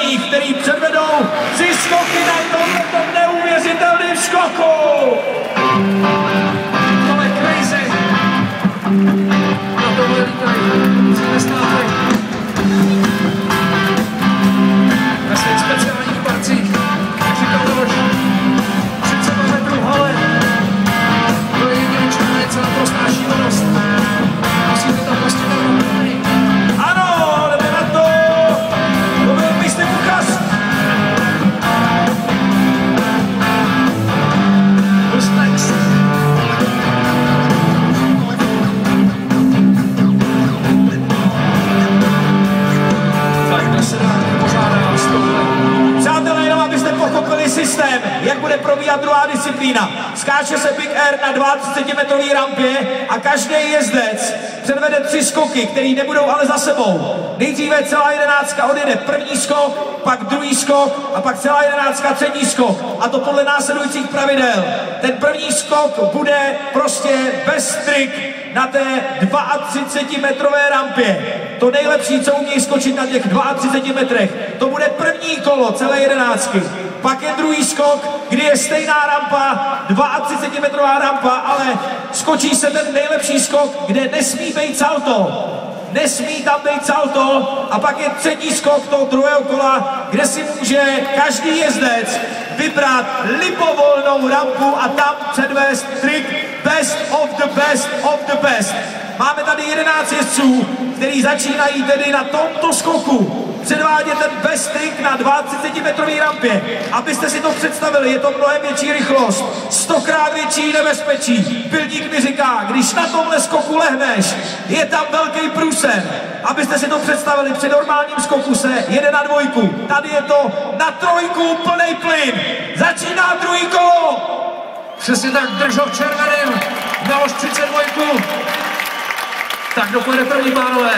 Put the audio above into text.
zraněných, který předvedou 3 skoky na tomto neuvěřitelném skoku. To je crazy. Na tohle lítají. Musíme státek. Na svých speciálních parcích. Jak říkal Leoš, 30 metrů hale. To je jedinečná věc, naprostá šílenost. Musíte tam prostě narovnat. Ano, jdeme na to. To byl místní ukaz. Who's next? Tak, kdo se dá pořádá z tohle? Přátelé, jenom abyste pochopili systém, jak bude probíhat druhá disciplína. Skáče se Big Air na 32-metrové rampě a každý jezdec předvede 3 skoky, které nebudou ale za sebou. Nejdříve celá 11 odjede první skok, pak druhý skok a pak celá 11 třetí skok. A to podle následujících pravidel. Ten první skok bude prostě bez trik na té 32-metrové rampě. To nejlepší, co umí skočit na těch 32 metrech. To bude první kolo celé 11. Pak je druhý skok, kdy je stejná rampa, 32-metrová rampa, ale skočí se ten nejlepší skok, kde nesmí být salto. Nesmí tam být salto. A pak je třetí skok toho druhého kola, kde si může každý jezdec vybrat libovolnou rampu a tam předvést trik best of the best of the best. Máme tady 11 jezdců, kteří začínají tedy na tomto skoku předvádět ten best trick na 32-metrové rampě. Abyste si to představili, je to mnohem větší rychlost, 100krát větší nebezpečí. Pilník mi říká, když na tomhle skoku lehneš, je tam velký průser. Abyste si to představili, při normálním skoku se jede na 2, tady je to na 3 plný plyn. Začíná druhý kolo. Přesně tak, držou červeným, Miloš 32. Tak kdo pojede první, pánové?